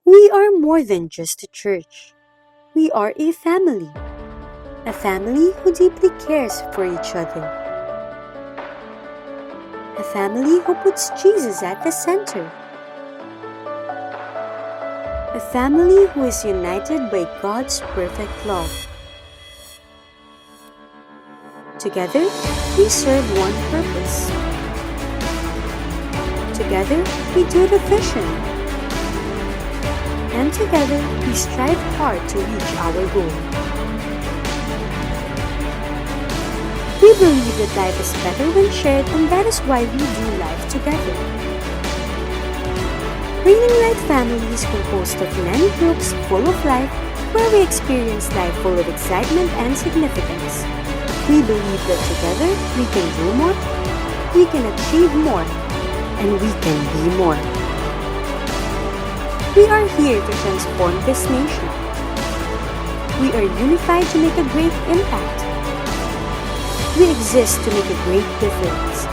We are more than just a church. We are a family. A family who deeply cares for each other. A family who puts Jesus at the center. A family who is united by God's perfect love. Together, we serve one purpose. Together, we do the vision. And together, we strive hard to reach our goal. We believe that life is better when shared, and that is why we do life together. Raining Light Family is composed of many groups full of life, where we experience life full of excitement and significance. We believe that together, we can do more, we can achieve more, and we can be more. We are here to transform this nation. We are unified to make a great impact. We exist to make a great difference,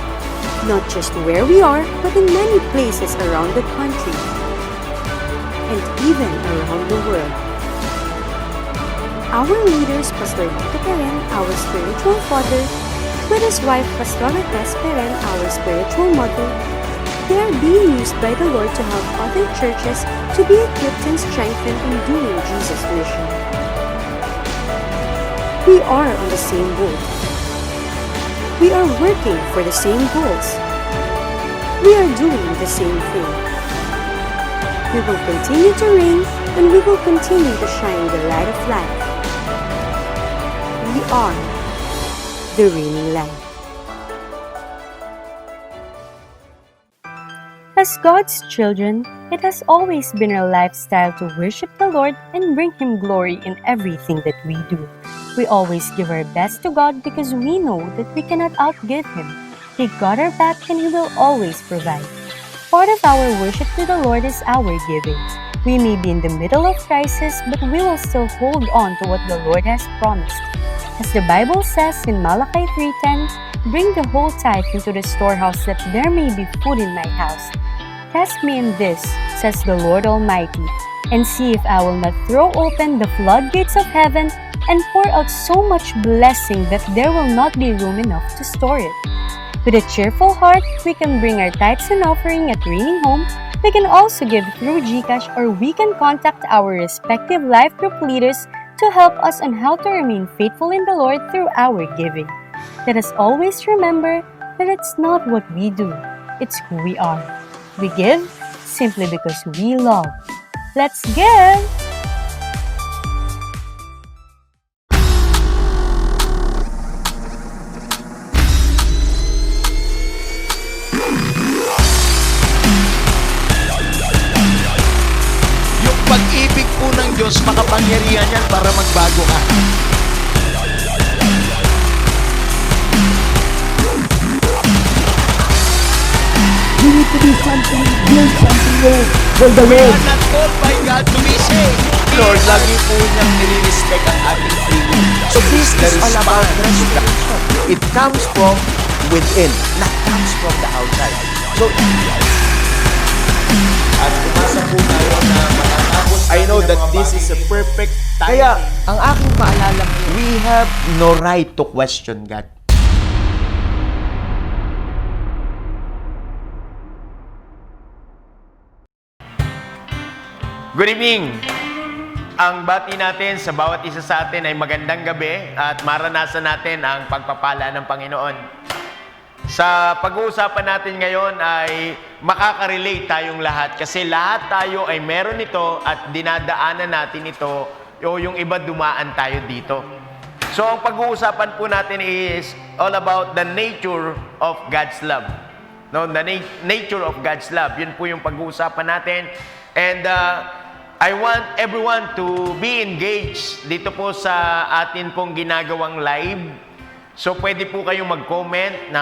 not just where we are, but in many places around the country, and even around the world. Our leaders, Pastor Lito Peren, our spiritual father, with his wife, Pastora Tess Peren, our spiritual mother, they are being used by the Lord to help other churches to be equipped and strengthened in doing Jesus' mission. We are on the same boat. We are working for the same goals. We are doing the same thing. We will continue to reign, and we will continue to shine the light of life. We are the reigning light. As God's children, it has always been our lifestyle to worship the Lord and bring Him glory in everything that we do. We always give our best to God because we know that we cannot outgive Him. He got our back and He will always provide. Part of our worship to the Lord is our giving. We may be in the middle of crisis, but we will still hold on to what the Lord has promised. As the Bible says in Malachi 3:10, "Bring the whole tithe into the storehouse that there may be food in my house. Test me in this, says the Lord Almighty, and see if I will not throw open the floodgates of heaven and pour out so much blessing that there will not be room enough to store it." With a cheerful heart, we can bring our tithes and offering at Reigning Home. We can also give through GCash, or we can contact our respective life group leaders to help us on how to remain faithful in the Lord through our giving. Let us always remember that it's not what we do, it's who we are. We give simply because we love. Let's give! Yung pag-ibig po ng Diyos, makapangyarihan yan para magbago ka. We need to do something, build something new for the We world. are not called by God to be saved. Lord, lagi po niyang nire-respect ang ating feeling. So this is all about restoration. It comes from within, not comes from the outside. So, at umasa po tayo na matatapos I know that this is a perfect time. Kaya, ang aking paalala, we have no right to question God. Good evening! Ang bati natin sa bawat isa sa atin ay magandang gabi at maranasan natin ang pagpapala ng Panginoon. Sa pag-uusapan natin ngayon ay makaka-relate tayong lahat kasi lahat tayo ay meron ito at dinadaanan natin ito o yung iba dumaan tayo dito. So ang pag-uusapan po natin is all about the nature of God's love. No, the nature of God's love. Yun po yung pag-uusapan natin. And I want everyone to be engaged dito po sa atin pong ginagawang live. So, pwede po kayong mag-comment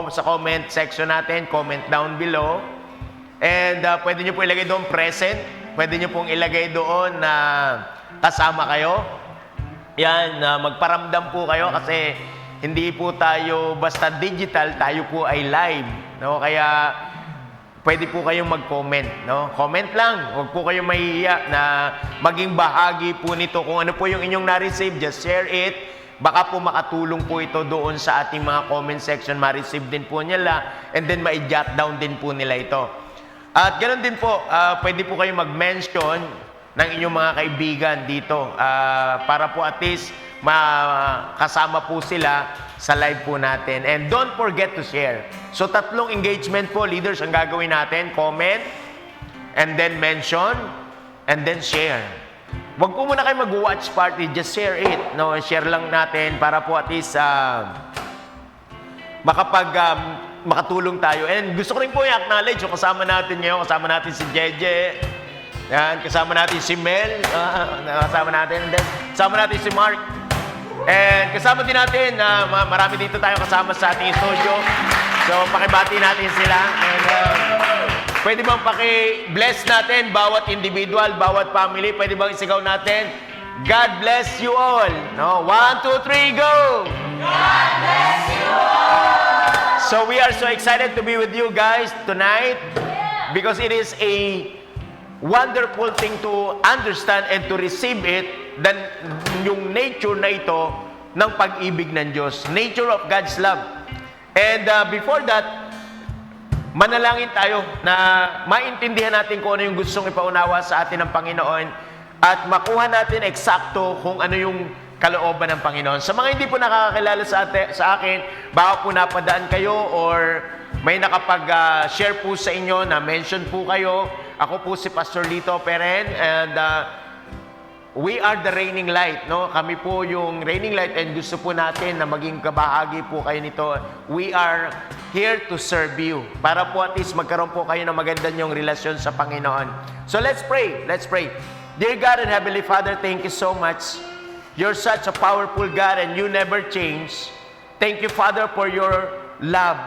sa comment section natin, comment down below. And pwede nyo po ilagay doon present. Pwede nyo pong ilagay doon na kasama kayo. Yan, magparamdam po kayo kasi hindi po tayo basta digital, tayo po ay live. No? Kaya pwede po kayong mag-comment, no? Comment lang. Huwag po kayong mahihiya na maging bahagi po nito. Kung ano po yung inyong na-receive, just share it. Baka po makatulong po ito doon sa ating mga comment section. Ma-receive din po nila and then ma-jot down din po nila ito. At ganoon din po, pwede po kayong mag-mention ng inyong mga kaibigan dito para po at least makasama po sila sa live po natin. And don't forget to share. So, 3 engagement po, leaders, ang gagawin natin. Comment, and then mention, and then share. Huwag po muna kayo mag-watch party, just share it. No? Share lang natin para po at least makatulong tayo. And gusto ko rin po i-acknowledge yung kasama natin ngayon. Kasama natin si Jeje. Yan, kasama natin si Mel. Kasama natin. And then, kasama natin si Mark. And kasama din natin, marami dito tayo kasama sa ating studio. So, pakibati natin sila. And pwede bang paki-bless natin bawat individual, bawat family? Pwede bang isigaw natin? God bless you all. No? 1, 2, 3, go! God bless you all! So, we are so excited to be with you guys tonight because it is a wonderful thing to understand and to receive it than yung nature na ito ng pag-ibig ng Diyos. Nature of God's love. And before that, manalangin tayo na maintindihan natin kung ano yung gustong ipaunawa sa atin ng Panginoon at makuha natin eksakto kung ano yung kalooban ng Panginoon. Sa mga hindi po nakakakilala sa akin, baka po napadaan kayo or may nakapag-share po sa inyo na mention po kayo. Ako po si Pastor Lito Peren and we are the Reigning Light, no? Kami po yung Reigning Light and gusto po natin na maging kabahagi po kayo nito. We are here to serve you. Para po at least magkaroon po kayo ng maganda niyong relasyon sa Panginoon. So let's pray. Let's pray. Dear God and Heavenly Father, thank you so much. You're such a powerful God and you never change. Thank you, Father, for your love.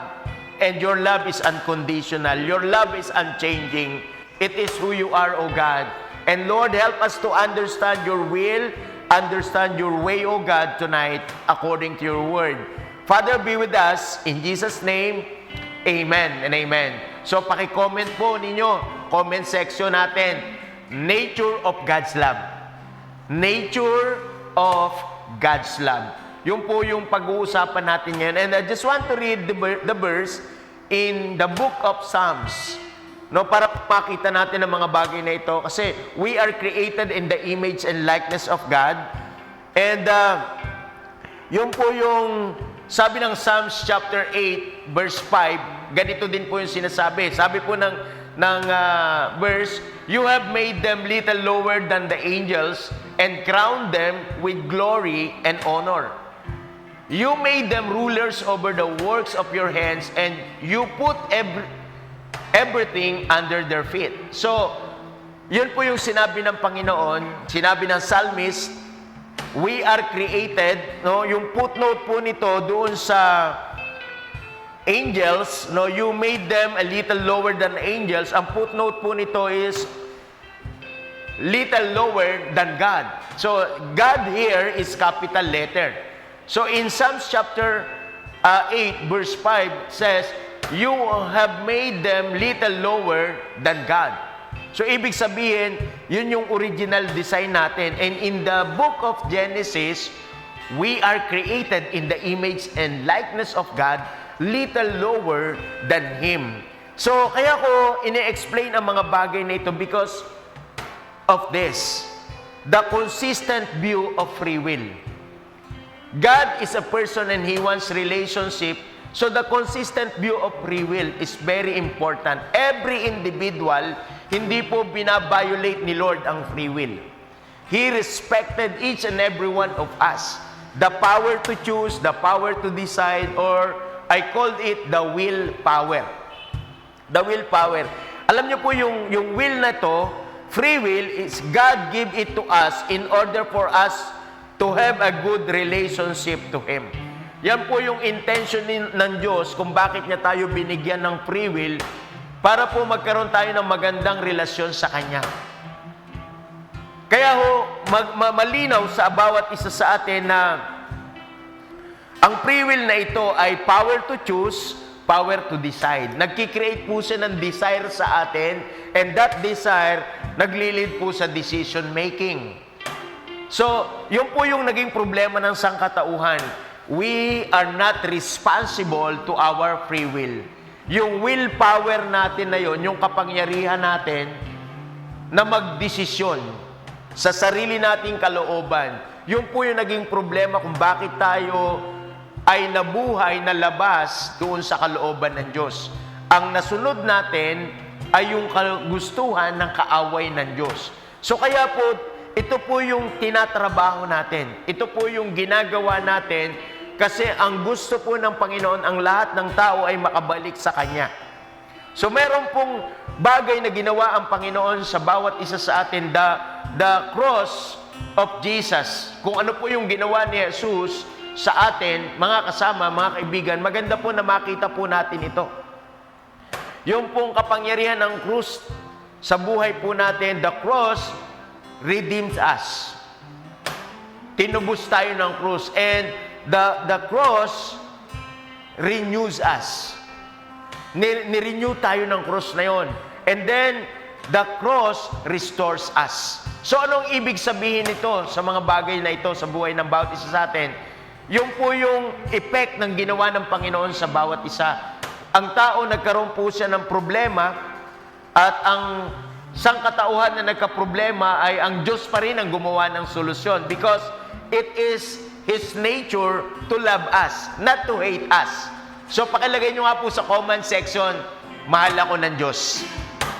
And your love is unconditional. Your love is unchanging. It is who you are, O God. And Lord, help us to understand your will, understand your way, O God, tonight, according to your word. Father, be with us. In Jesus' name, amen and amen. So, paki-comment po ninyo, comment section natin, nature of God's love. Nature of God's love. Yun po yung pag-uusapan natin ngayon. And I just want to read the verse in the book of Psalms. No, para makita natin ang mga bagay na ito kasi we are created in the image and likeness of God. And yun po yung sabi ng Psalms chapter 8 verse 5, ganito din po yung sinasabi. Sabi po ng verse, you have made them little lower than the angels and crowned them with glory and honor. You made them rulers over the works of your hands and you put everything under their feet. So, yun po yung sinabi ng Panginoon, sinabi ng psalmist, we are created, no? Yung footnote po nito doon sa angels, no? You made them a little lower than angels. Ang footnote po nito is little lower than God. So, God here is capital letter. So, in Psalms chapter 8 verse 5 says, you have made them little lower than God. So, ibig sabihin, yun yung original design natin. And in the book of Genesis, we are created in the image and likeness of God, little lower than Him. So, kaya ko ini-explain ang mga bagay na ito because of this. The consistent view of free will. God is a person and He wants relationship. So the consistent view of free will is very important. Every individual, hindi po binabiolate ni Lord ang free will. He respected each and every one of us. The power to choose, the power to decide, or I called it the will power. The will power. Alam niyo po yung will na to, free will is God give it to us in order for us to have a good relationship to Him. Yan po yung intention ng Diyos kung bakit niya tayo binigyan ng free will para po magkaroon tayo ng magandang relasyon sa Kanya. Kaya ho, malinaw sa bawat isa sa atin na ang free will na ito ay power to choose, power to decide. Nagki-create po siya ng desire sa atin, and that desire naglilid po sa decision making. So, yun po yung naging problema ng sangkatauhan. We are not responsible to our free will. Yung willpower natin na yun, yung kapangyarihan natin na magdesisyon sa sarili nating kalooban, yun po yung naging problema kung bakit tayo ay nabuhay na labas doon sa kalooban ng Diyos. Ang nasunod natin ay yung kagustuhan ng kaaway ng Diyos. So kaya po, ito po yung tinatrabaho natin. Ito po yung ginagawa natin kasi ang gusto po ng Panginoon, ang lahat ng tao ay makabalik sa Kanya. So meron pong bagay na ginawa ang Panginoon sa bawat isa sa atin, the cross of Jesus. Kung ano po yung ginawa ni Jesus sa atin, mga kasama, mga kaibigan, maganda po na makita po natin ito. Yung pong kapangyarihan ng krus sa buhay po natin, the cross redeems us. Tinubos tayo ng krus, and the cross renews us. Nirenew tayo ng krus na yon. And then, the cross restores us. So, anong ibig sabihin nito sa mga bagay na ito sa buhay ng bawat isa sa atin? Yung po yung effect ng ginawa ng Panginoon sa bawat isa. Ang tao nagkaroon po siya ng problema, at ang sangkatauhan na nagka-problema ay ang Diyos pa rin ang gumawa ng solusyon, because it is His nature to love us, not to hate us. So pakilagay nyo nga po sa comment section, mahal ako ng Diyos.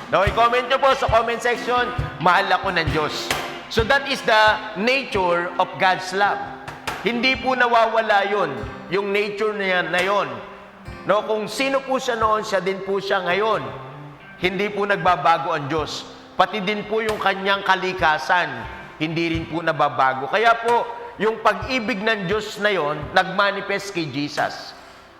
No, i-comment nyo po sa comment section, mahal ako ng Diyos. So that is the nature of God's love. Hindi po nawawala yun, yung nature niya na yun. No, kung sino po siya noon, siya din po siya ngayon. Hindi po nagbabago ang Diyos. Pati din po yung kanyang kalikasan, hindi rin po nababago. Kaya po, yung pag-ibig ng Diyos na yon, nagmanifest kay Jesus.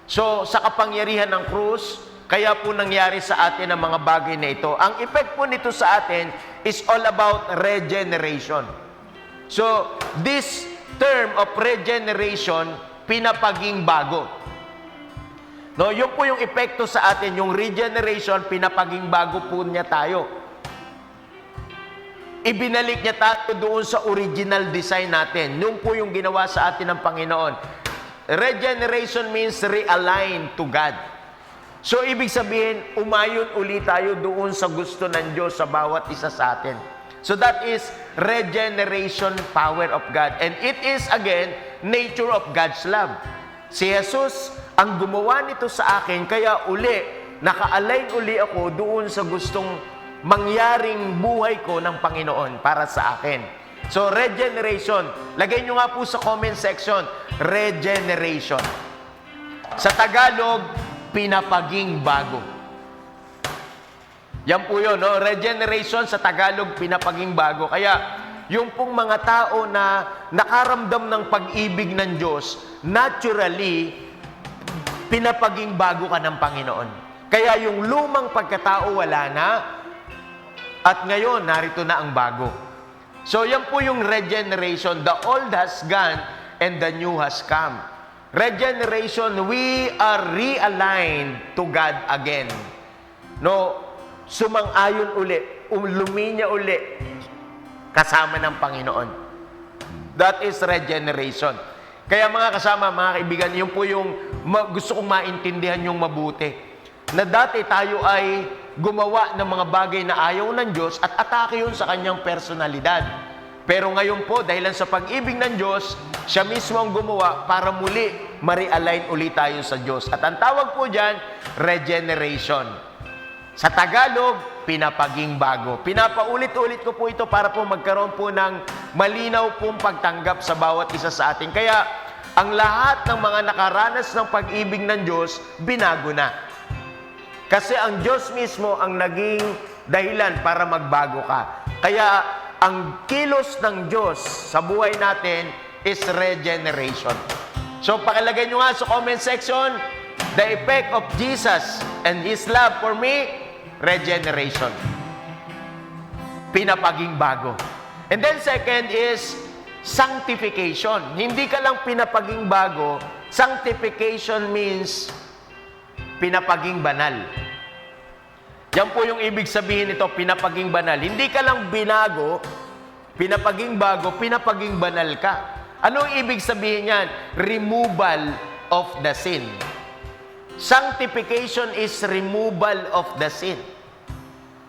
So, sa kapangyarihan ng krus, kaya po nangyari sa atin ang mga bagay na ito. Ang effect po nito sa atin is all about regeneration. So, this term of regeneration, pinapaging bago. No, yun po yung epekto sa atin, yung regeneration, pinapaging bago po niya tayo. Ibinalik niya tayo doon sa original design natin. Yun po yung ginawa sa atin ng Panginoon. Regeneration means realign to God. So, ibig sabihin, umayon ulit tayo doon sa gusto ng Diyos sa bawat isa sa atin. So, that is regeneration power of God. And it is, again, nature of God's love. Si Jesus ang gumawa nito sa akin, kaya uli, naka-align uli ako doon sa gustong mangyaring buhay ko ng Panginoon para sa akin. So, regeneration. Lagay nyo nga po sa comment section, regeneration. Sa Tagalog, pinapaging bago. Yan po yun, no? Regeneration sa Tagalog, pinapaging bago. Kaya, yung pong mga tao na nakaramdam ng pag-ibig ng Diyos, naturally, pinapaging bago ka ng Panginoon. Kaya yung lumang pagkatao wala na, at ngayon, narito na ang bago. So, yan po yung regeneration. The old has gone, and the new has come. Regeneration, we are realigned to God again. No, sumang-ayon uli, luminya uli, kasama ng Panginoon. That is regeneration. Kaya mga kasama, mga kaibigan, yun po yung gusto kong maintindihan yung mabuti. Na dati tayo ay gumawa ng mga bagay na ayaw ng Diyos at atake yun sa kanyang personalidad. Pero ngayon po, dahilan sa pag-ibig ng Diyos, siya mismo ang gumawa para muli ma-realign ulit tayo sa Diyos. At ang tawag po dyan, regeneration. Sa Tagalog, pinapaging bago. Pinapaulit-ulit ko po ito para po magkaroon po ng malinaw pong pagtanggap sa bawat isa sa atin. Kaya, ang lahat ng mga nakaranas ng pag-ibig ng Diyos, binago na. Kasi ang Diyos mismo ang naging dahilan para magbago ka. Kaya, ang kilos ng Diyos sa buhay natin is regeneration. So, pakilagay nyo nga sa comment section, the effect of Jesus and His love for me, regeneration. Pinapaging bago. And then second is sanctification. Hindi ka lang pinapaging bago. Sanctification means pinapaging banal. Yan po yung ibig sabihin nito, pinapaging banal. Hindi ka lang binago, pinapaging bago, pinapaging banal ka. Anong ibig sabihin yan? Removal of the sin. Sanctification is removal of the sin.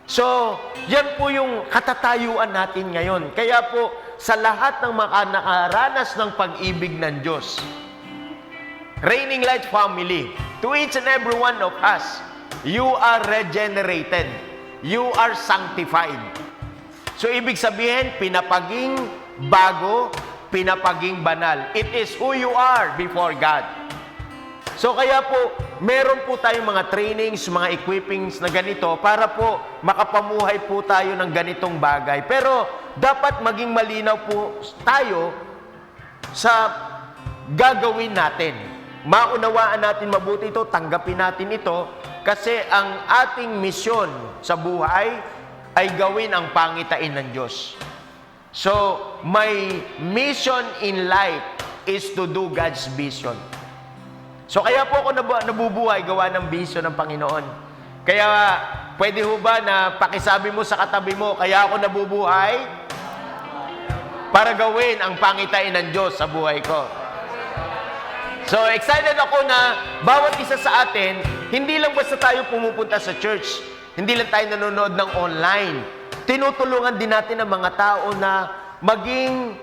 So, yan po yung katatayuan natin ngayon. Kaya po, sa lahat ng nakaranas ng pag-ibig ng Diyos, Reigning Light Family, to each and every one of us, you are regenerated. You are sanctified. So, ibig sabihin, pinapaging bago, pinapaging banal. It is who you are before God. So kaya po, meron po tayong mga trainings, mga equippings na ganito para po makapamuhay po tayo ng ganitong bagay. Pero dapat maging malinaw po tayo sa gagawin natin. Maunawaan natin mabuti ito, tanggapin natin ito, kasi ang ating misyon sa buhay ay gawin ang pangitain ng Diyos. So, my mission in life is to do God's vision. So, kaya po ako nabubuhay gawa ng vision ng Panginoon. Kaya, pwede ho ba na pakisabi mo sa katabi mo, kaya ako nabubuhay para gawin ang pangitain ng Diyos sa buhay ko. So, excited ako na bawat isa sa atin, hindi lang basta tayo pumupunta sa church, hindi lang tayo nanonood ng online. Tinutulungan din natin ang mga tao na maging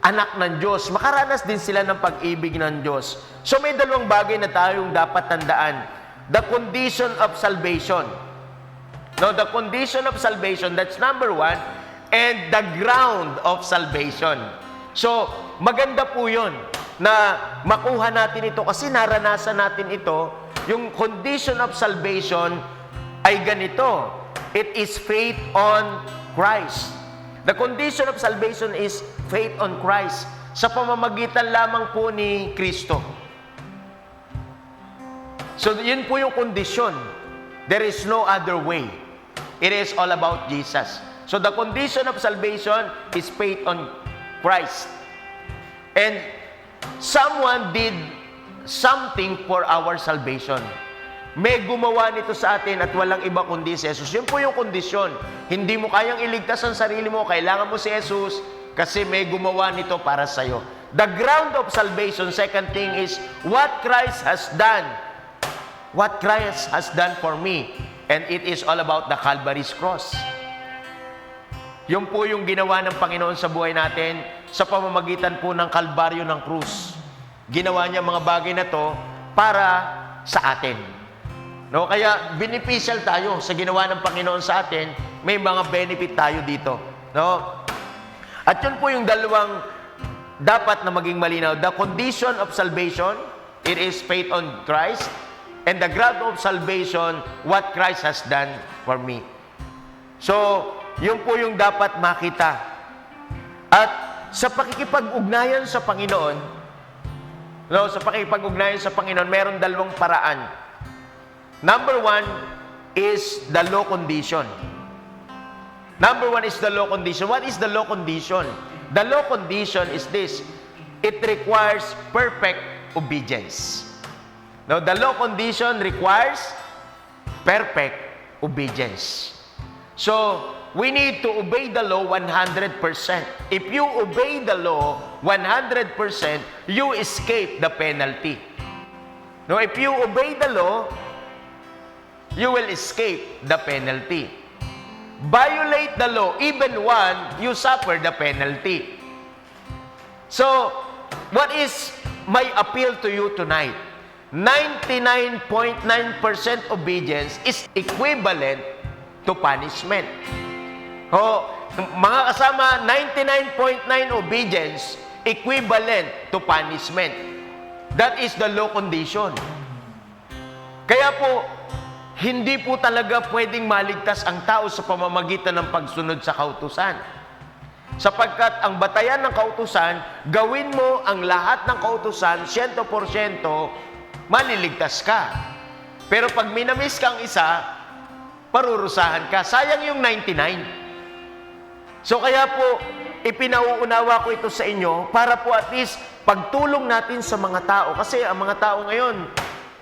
anak ng Diyos. Makaranas din sila ng pag-ibig ng Diyos. So may dalawang bagay na tayong dapat tandaan. The condition of salvation. No, the condition of salvation, that's number one. And the ground of salvation. So, maganda po yun na makuha natin ito kasi naranasan natin ito. Yung condition of salvation ay ganito. It is faith on Christ. The condition of salvation is faith on Christ. Sa pamamagitan lamang po ni Kristo. So, yun po yung kondisyon. There is no other way. It is all about Jesus. So, the condition of salvation is faith on Christ. And someone did something for our salvation. May gumawa nito sa atin at walang iba kundi si Jesus. Yun po yung kondisyon. Hindi mo kayang iligtas ang sarili mo. Kailangan mo si Jesus kasi may gumawa nito para sa'yo. The ground of salvation, second thing is what Christ has done. What Christ has done for me. And it is all about the Calvary's cross. Yun po yung ginawa ng Panginoon sa buhay natin sa pamamagitan po ng Kalbaryo ng krus. Ginawa niya mga bagay na to para sa atin. No, kaya beneficial tayo sa ginawa ng Panginoon sa atin, may mga benefit tayo dito, no? At yun po yung dalawang dapat na maging malinaw. The condition of salvation, it is faith on Christ, and the ground of salvation, what Christ has done for me. So, yun po yung dapat makita. At sa pakikipag-ugnayan sa Panginoon, no, sa pakikipag-ugnayan sa Panginoon, meron dalawang paraan. Number one is the law condition. Number one is the law condition. What is the law condition? The law condition is this. It requires perfect obedience. Now, the law condition requires perfect obedience. So, we need to obey the law 100%. If you obey the law 100%, you escape the penalty. Now, if you obey the law, you will escape the penalty. Violate the law, even one, you suffer the penalty. So, what is my appeal to you tonight? 99.9% obedience is equivalent to punishment. O, mga kasama, 99.9 obedience equivalent to punishment. That is the law condition. Kaya po, hindi po talaga pwedeng maligtas ang tao sa pamamagitan ng pagsunod sa kautusan. Sapagkat ang batayan ng kautusan, gawin mo ang lahat ng kautusan, 100%, maliligtas ka. Pero pag minamis ka ang isa, parurusahan ka. Sayang yung 99. So kaya po, ipinauunawa ko ito sa inyo para po at least pagtulong natin sa mga tao. Kasi ang mga tao ngayon,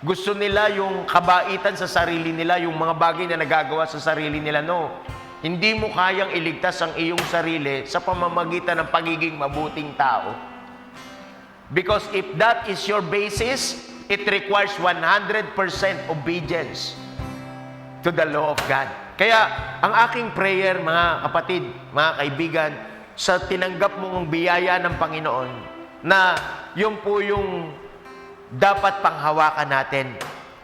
Gusto nila yung kabaitan sa sarili nila, yung mga bagay na nagagawa sa sarili nila. No. Hindi mo kayang iligtas ang iyong sarili sa pamamagitan ng pagiging mabuting tao. Because if that is your basis, it requires 100% obedience to the law of God. Kaya, ang aking prayer, mga kapatid, mga kaibigan, sa tinanggap mong biyaya ng Panginoon, na yun po yung dapat panghawakan natin.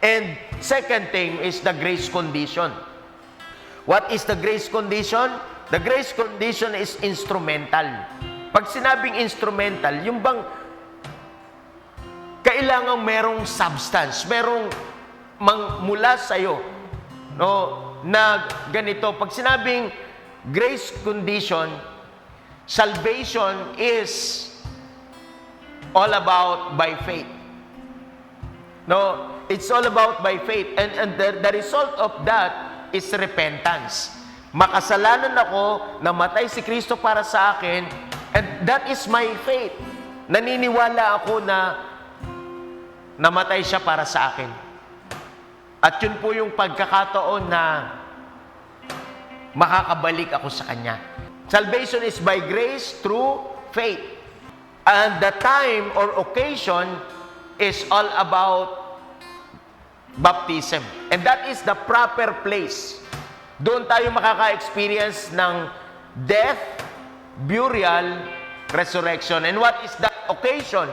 And second thing is the grace condition. What is the grace condition? The grace condition is instrumental. Pag sinabing instrumental, yung bang kailangan merong substance, merong mula sa'yo, no, na ganito. Pag sinabing grace condition, salvation is all about by faith. No, it's all about by faith. And the result of that is repentance. Makasalanan ako, namatay si Kristo para sa akin, and that is my faith. Naniniwala ako na namatay siya para sa akin. At yun po yung pagkakataon na makakabalik ako sa Kanya. Salvation is by grace through faith. And the time or occasion is all about baptism. And that is the proper place. Doon tayo makaka-experience ng death, burial, resurrection. And what is that occasion?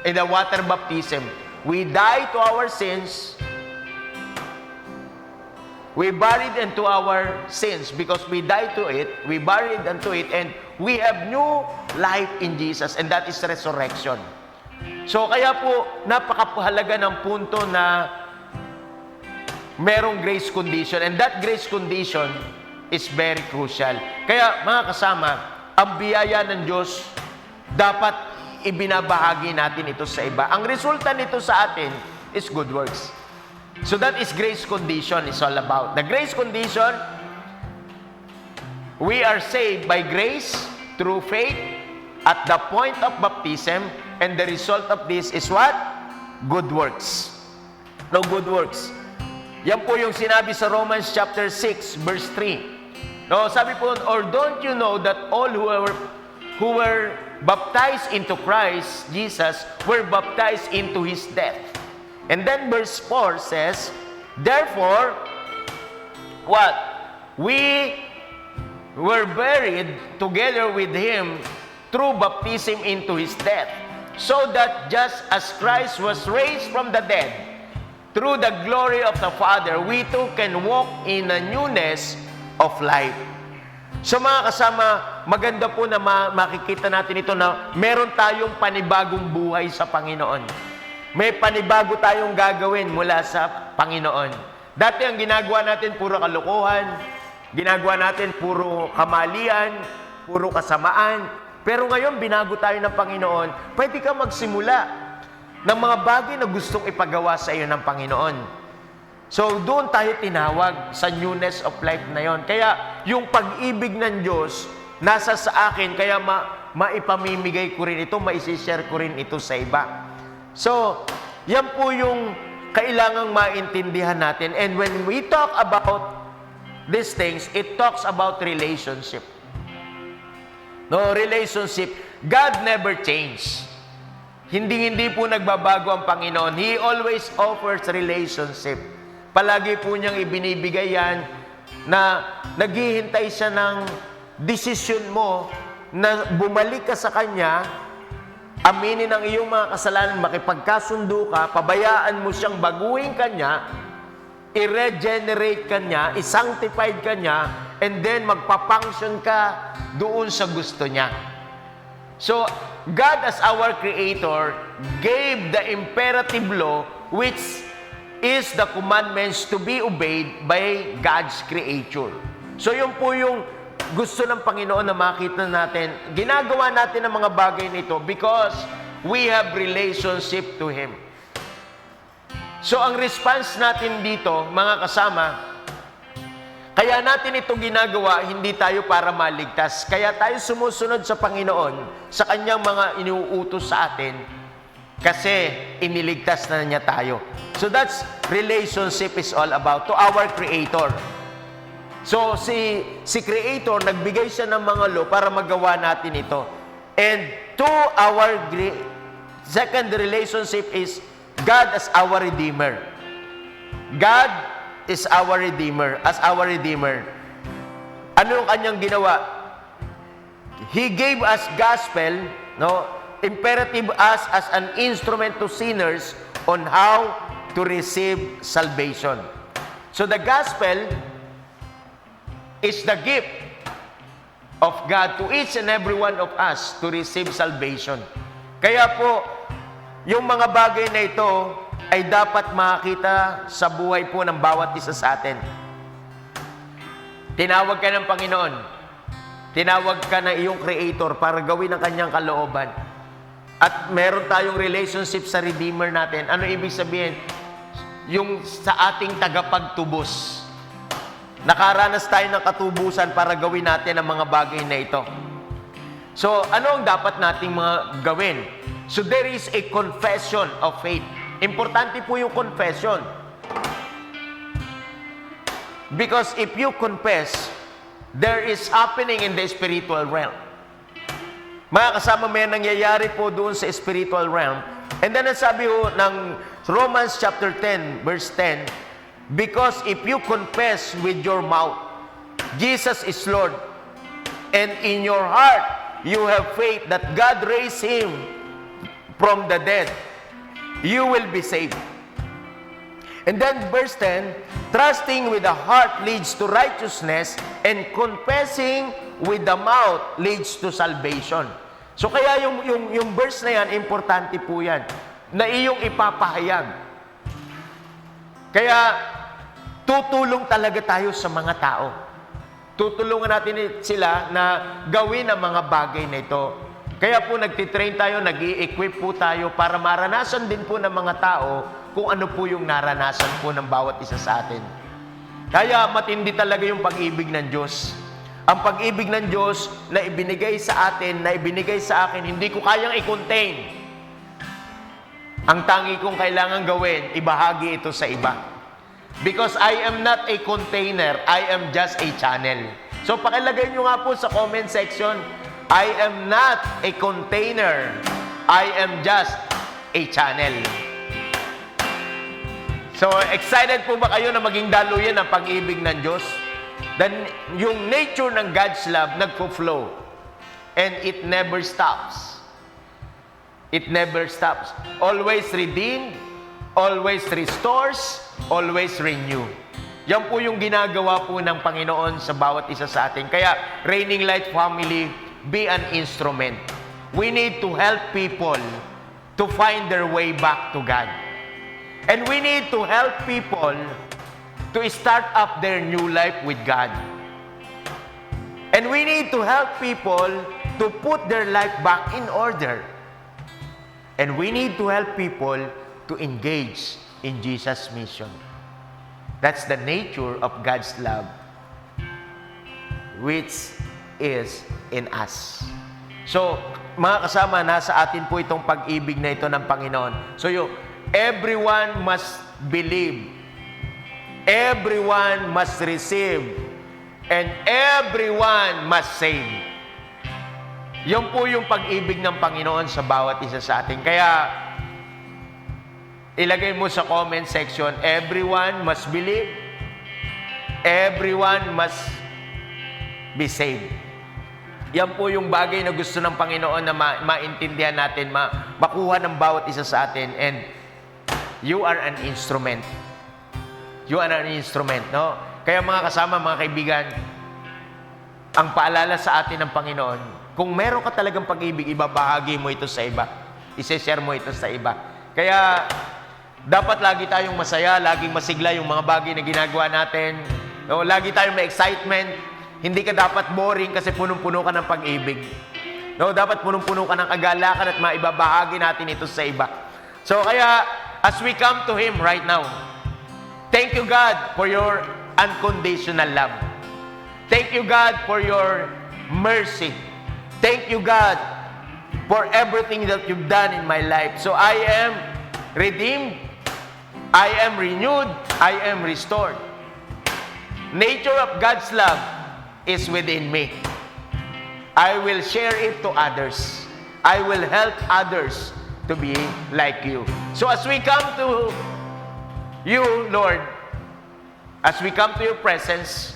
In the water baptism, we die to our sins. We buried into our sins because we died to it, we buried into it, and we have new life in Jesus, and that is resurrection. So kaya po, napakahalaga ng punto na merong grace condition, and that grace condition is very crucial. Kaya mga kasama, ang biyaya ng Diyos, dapat ibinabahagi natin ito sa iba. Ang resulta nito sa atin is good works. So that is grace condition is all about. The grace condition, we are saved by grace through faith at the point of baptism, and the result of this is what? Good works. No, good works. Yan po yung sinabi sa Romans chapter 6, verse 3. No, sabi po, or don't you know that all who were baptized into Christ Jesus were baptized into His death? And then verse 4 says, therefore, what? We were buried together with Him through baptism into His death, so that just as Christ was raised from the dead through the glory of the Father, we too can walk in a newness of life. So mga kasama, maganda po na makikita natin ito na meron tayong panibagong buhay sa Panginoon. May panibago tayong gagawin mula sa Panginoon. Dati ang ginagawa natin puro kalokohan, ginagawa natin puro kamalian, puro kasamaan. Pero ngayon, binago tayo ng Panginoon. Pwede ka magsimula ng mga bagay na gustong ipagawa sa iyo ng Panginoon. So, doon tayo tinawag sa newness of life na yon. Kaya, yung pag-ibig ng Diyos, nasa sa akin, kaya maipamimigay ko rin ito, maisishare ko rin ito sa iba. So, yan po yung kailangang maintindihan natin. And when we talk about these things, it talks about relationship. No, relationship. God never changes. Hindi po nagbabago ang Panginoon. He always offers relationship. Palagi po niyang ibinibigay yan na naghihintay siya ng desisyon mo na bumalik ka sa Kanya, aminin ang iyong mga kasalanan, makipagkasundo ka, pabayaan mo siyang baguhin ka niya, i-regenerate ka niya, i-sanctified ka niya, and then magpa-function ka doon sa gusto niya. So, God as our Creator gave the imperative law, which is the commandments to be obeyed by God's creature. So, yun po yung gusto ng Panginoon na makita natin. Ginagawa natin ang mga bagay nito because we have relationship to Him. So, ang response natin dito, mga kasama, kaya natin ito ginagawa, hindi tayo para maligtas. Kaya tayo sumusunod sa Panginoon, sa Kanyang mga iniuutos sa atin, Kasi iniligtas na niya tayo. So that's relationship is all about to our Creator. So si Creator, nagbigay siya ng mga law para magawa natin ito. And to our second relationship is God as our Redeemer. God is our Redeemer, as our Redeemer. Ano yung kanyang ginawa? He gave us gospel, no? Imperative us as an instrument to sinners on how to receive salvation. So the gospel is the gift of God to each and every one of us to receive salvation. Kaya po, yung mga bagay na ito ay dapat makita sa buhay po ng bawat isa sa atin. Tinawag ka ng Panginoon. Tinawag ka ng iyong Creator para gawin ang kanyang kalooban. At meron tayong relationship sa Redeemer natin. Ano ibig sabihin? Yung sa ating tagapagtubos. Nakaranas tayo ng katubusan para gawin natin ang mga bagay na ito. So, ano ang dapat nating mga gawin? So, there is a confession of faith. Importante po yung confession. Because if you confess, there is happening in the spiritual realm. Mga kasama, may nangyayari po doon sa spiritual realm. And then, sabi ho ng Romans chapter 10, verse 10, because if you confess with your mouth, Jesus is Lord, and in your heart, you have faith that God raised Him from the dead, you will be saved. And then verse 10, trusting with the heart leads to righteousness, and confessing with the mouth leads to salvation. So kaya yung verse na yan, importante po yan, na iyong ipapahayag. Kaya tutulong talaga tayo sa mga tao. Tutulungan natin sila na gawin ang mga bagay na ito. Kaya po nagtitrain tayo, nag-i-equip po tayo para maranasan din po ng mga tao kung ano po yung naranasan po ng bawat isa sa atin. Kaya matindi talaga yung pag-ibig ng Diyos. Ang pag-ibig ng Diyos na ibinigay sa atin, na ibinigay sa akin, hindi ko kayang i-contain. Ang tangi kong kailangan gawin, ibahagi ito sa iba. Because I am not a container, I am just a channel. So pakilagay nyo nga po sa comment section, I am not a container, I am just a channel. So excited po ba kayo na maging daluyan ng pag-ibig ng Diyos? Then yung nature ng God's love nagpo-flow. And it never stops. It never stops. Always redeemed, always restores, always renew. Yan po yung ginagawa po ng Panginoon sa bawat isa sa atin. Kaya, Reigning Light Family, be an instrument. We need to help people to find their way back to God. And we need to help people to start up their new life with God. And we need to help people to put their life back in order. And we need to help people to engage in Jesus' mission. That's the nature of God's love, which is in us. So, mga kasama, nasa atin po itong pag-ibig na ito ng Panginoon. So, everyone must believe, everyone must receive, and everyone must save. Yan po yung pag-ibig ng Panginoon sa bawat isa sa atin. Kaya, ilagay mo sa comment section, everyone must believe, everyone must be saved. Yan po yung bagay na gusto ng Panginoon na maintindihan natin, makuha ng bawat isa sa atin. And you are an instrument. You are an instrument, no? Kaya mga kasama, mga kaibigan, ang paalala sa atin ng Panginoon, kung meron ka talagang pag-ibig, ibabahagi mo ito sa iba. I-share mo ito sa iba. Kaya, dapat lagi tayong masaya, laging masigla yung mga bagay na ginagawa natin. No, lagi tayong may excitement. Hindi ka dapat boring kasi punong-puno ka ng pag-ibig. No, dapat punong-puno ka ng kagalakan at maibabahagi natin ito sa iba. So kaya, as we come to Him right now, thank you God for your unconditional love. Thank you God for your mercy. Thank you God for everything that you've done in my life. So I am redeemed, I am renewed, I am restored. Nature of God's love is within me. I will share it to others. I will help others to be like you. So as we come to you, Lord, as we come to your presence,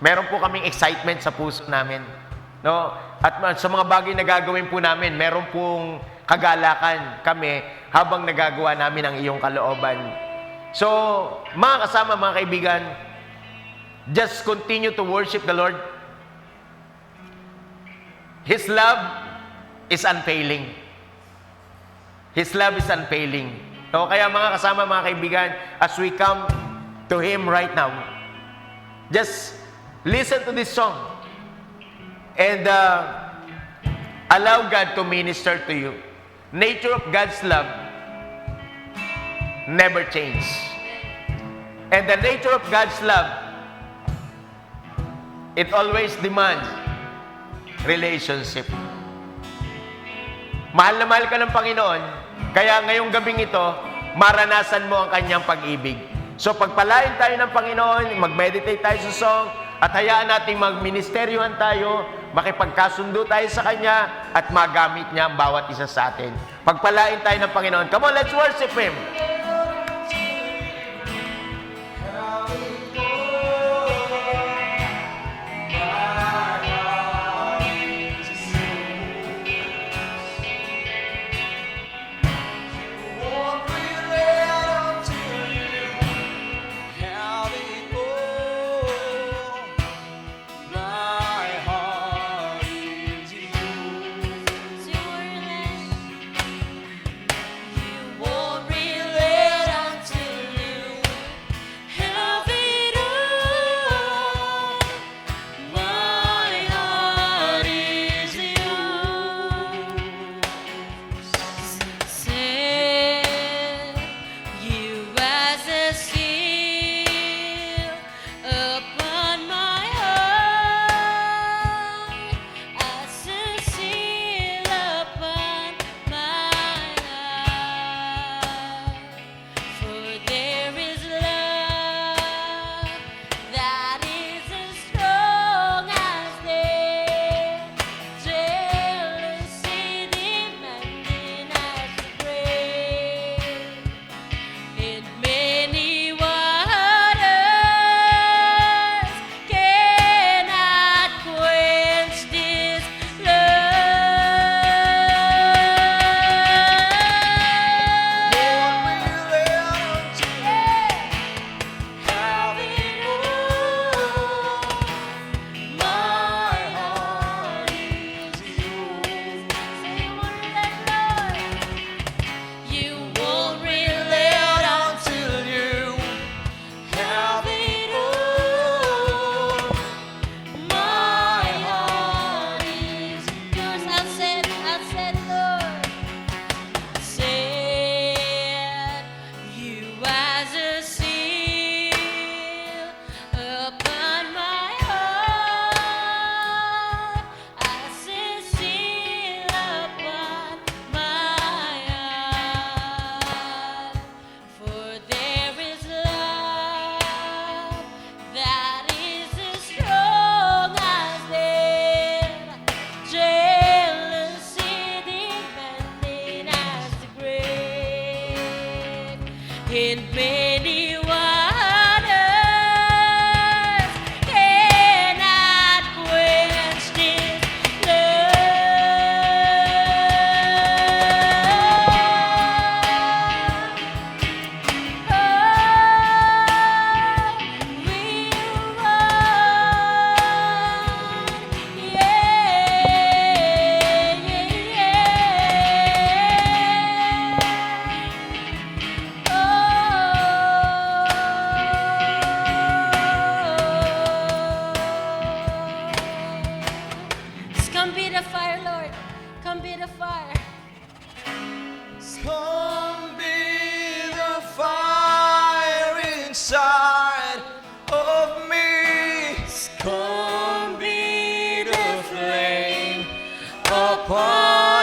meron po kaming excitement sa puso namin. No? At sa mga bagay na gagawin po namin, meron pong kagalakan kami habang nagagawa namin ang iyong kalooban. So, mga kasama, mga kaibigan, just continue to worship the Lord. His love is unfailing. His love is unfailing. So, kaya mga kasama, mga kaibigan, as we come to Him right now, just listen to this song and allow God to minister to you. Nature of God's love never changes. And the nature of God's love, it always demands relationship. Mahal na mahal ka ng Panginoon, kaya ngayong gabing ito, maranasan mo ang kanyang pag-ibig. So pagpalain tayo ng Panginoon, mag-meditate tayo sa song, at hayaan nating magministeryuhan tayo, makipagkasundo tayo sa Kanya, at magamit niya ang bawat isa sa atin. Pagpalain tayo ng Panginoon. Come on, let's worship Him! in many waters cannot quench this Come be the fire, Lord. Come be the fire. Come be the fire inside of me. Come be the flame upon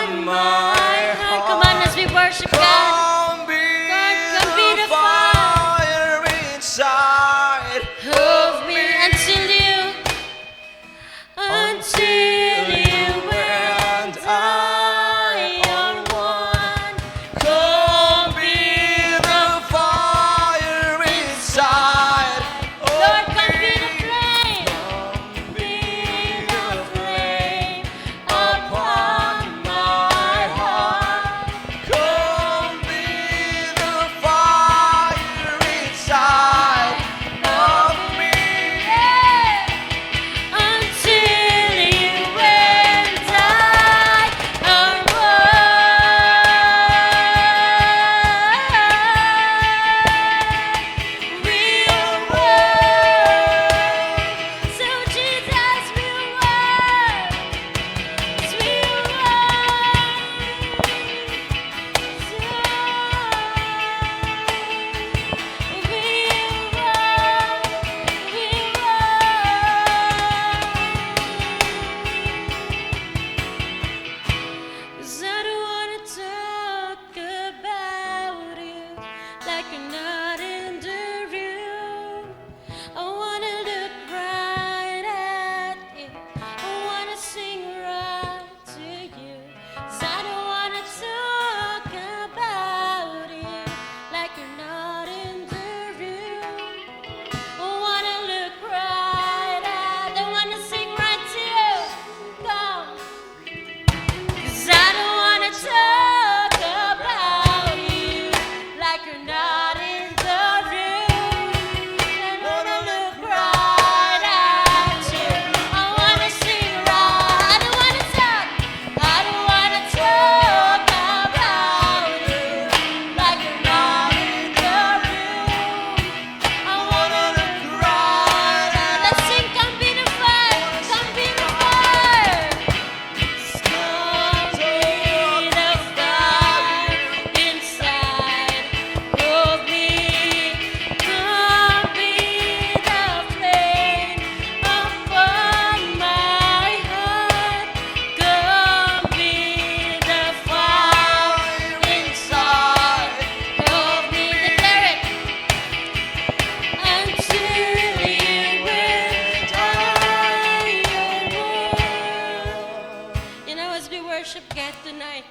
God tonight.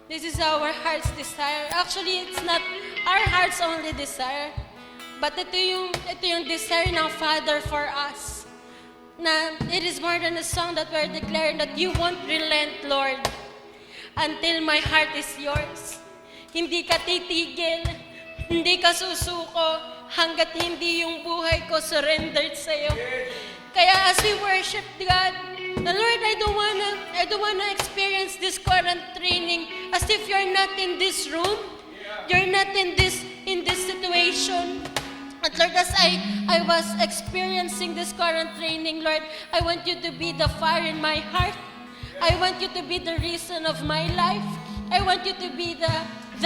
This is our heart's desire. Actually, it's not our heart's only desire. But ito yung desire ng Father for us. Na it is more than a song that we're declaring that you won't relent, Lord, until my heart is yours. Hindi ka titigil, hindi ka susuko, hanggat hindi yung buhay ko surrendered sa'yo. Kaya as we worship God, the Lord, I don't wanna experience this current training as if you're not in this room, you're not in this situation. And Lord, as I was experiencing this current training, Lord, I want you to be the fire in my heart. I want you to be the reason of my life. I want you to be the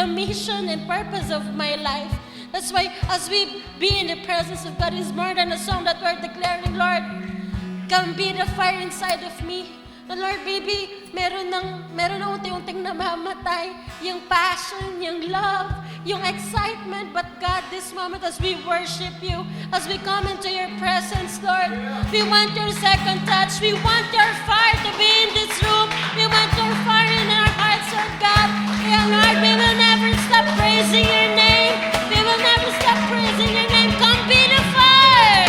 mission and purpose of my life. That's why as we be in the presence of God, is more than a song that we're declaring, Lord, come be the fire inside of me. And Lord, baby, meron na unti-unting namamatay, yung passion, yung love, yung excitement. But God, this moment as we worship you, as we come into your presence, Lord, we want your second touch. We want your fire to be in this room. We want your fire in our hearts, Lord God. And Lord, we will never stop praising your name. We will never stop praising your name. Come be the fire.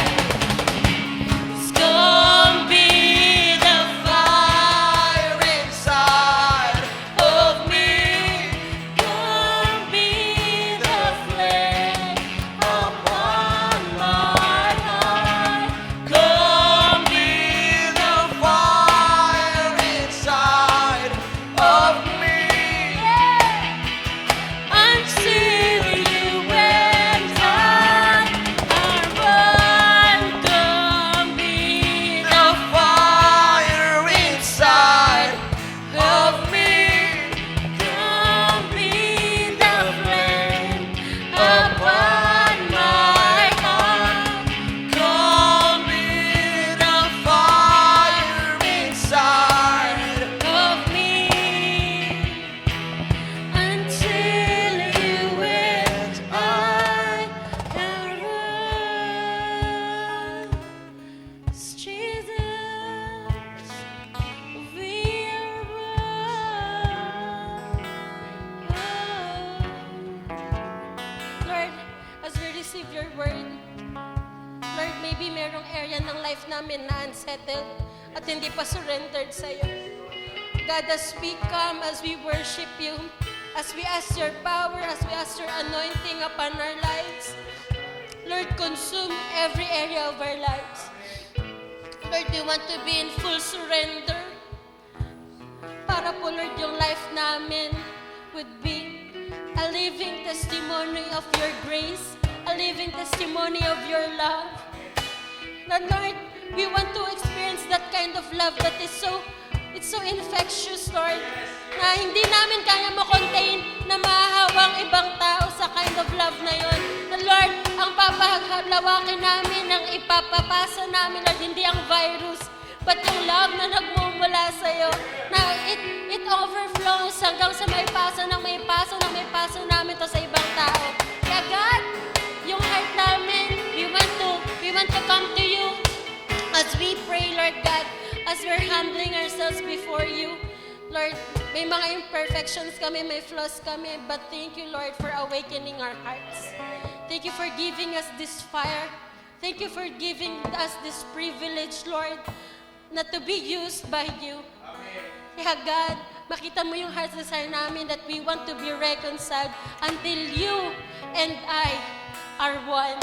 Come be the fire inside of me. Come be the flame upon my heart. Come be the fire inside of me. Until you and I are one. Come be The fire inside of me. Come be the flame upon my heart. Come be the fire inside. Of me until you and I are one. Jesus, we are one. Lord, as we receive your word, Lord, maybe merong area ng life namin na unsettled at hindi pa surrendered sa'yo. God, as we come, as we worship you, as we ask your power, as we ask your anointing upon our lives, Lord, consume every area of our lives. Lord, we want to be in full surrender para po, Lord, yung life namin would be a living testimony of your grace, a living testimony of your love. That, Lord, we want to experience that kind of love that is it's so infectious, Lord, na hindi namin kaya ma-contain na mahahawang ibang tao sa kind of love na yon. Na, Lord, ang papahalawakin namin, ang ipapapasa namin, Lord, hindi ang virus, but yung love na nagmumula sa'yo, na it overflows hanggang sa may paso namin to sa ibang tao. Kaya God, yung heart namin, we want to come to you as we pray, Lord God, as we're humbling ourselves before you. Lord, may mga imperfections kami, may flaws kami, but thank you, Lord, for awakening our hearts. Thank you for giving us this fire. Thank you for giving us this privilege, Lord, na to be used by you. Kaya God, makita mo yung heart's desire namin that we want to be reconciled until you and I are one.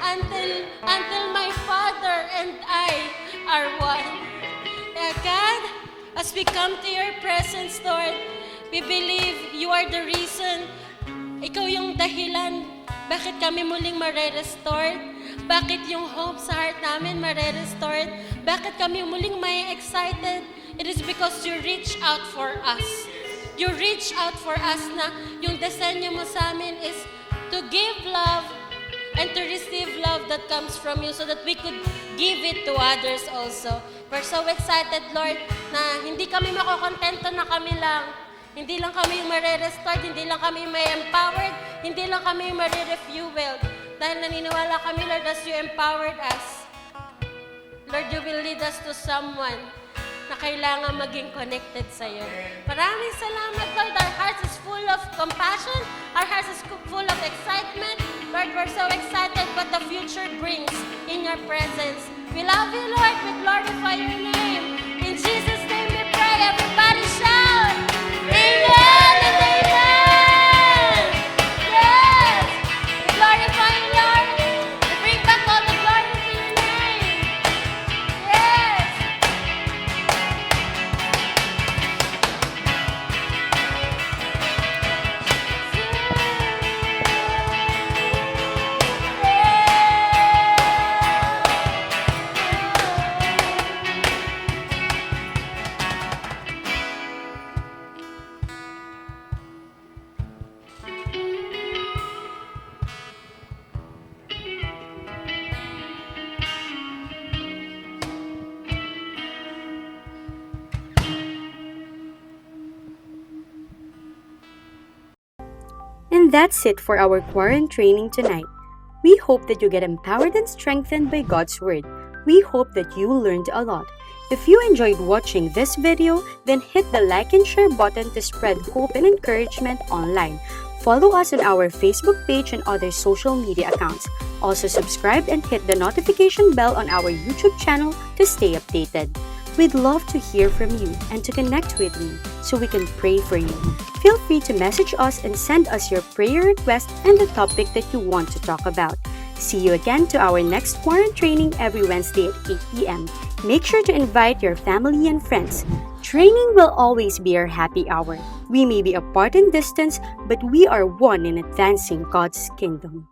Until my Father and I are one. Kaya God, as we come to your presence, Lord, we believe you are the reason. Ikaw yung dahilan bakit kami muling mare-restore. Bakit yung hope sa heart namin mare-restore. Bakit kami muling may excited. It is because you reach out for us. You reach out for us na yung disenyo mo sa amin is to give love and to receive love that comes from you so that we could give it to others also. We're so excited, Lord, na hindi kami makokontento na kami lang. Hindi lang kami yung mare-restore, hindi lang kami may empowered, hindi lang kami yung mare-refueled. Dahil naniniwala kami, Lord, as you empowered us, Lord, you will lead us to someone na kailangan maging connected sa'yo. Maraming salamat, Lord. Our hearts is full of compassion. Our hearts is full of excitement. Lord, we're so excited what the future brings in your presence. We love you, Lord. We glorify your name. In Jesus' name we pray. Everybody shout, Amen and Amen. Yes. We glorify you, Lord. We bring back all the glory to your name. Yes. And that's it for our quarantine training tonight. We hope that you get empowered and strengthened by God's Word. We hope that you learned a lot. If you enjoyed watching this video, then hit the like and share button to spread hope and encouragement online. Follow us on our Facebook page and other social media accounts. Also subscribe and hit the notification bell on our YouTube channel to stay updated. We'd love to hear from you and to connect with you so we can pray for you. Feel free to message us and send us your prayer request and the topic that you want to talk about. See you again to our next quarantine training every Wednesday at 8 p.m. Make sure to invite your family and friends. Training will always be our happy hour. We may be apart in distance, but we are one in advancing God's kingdom.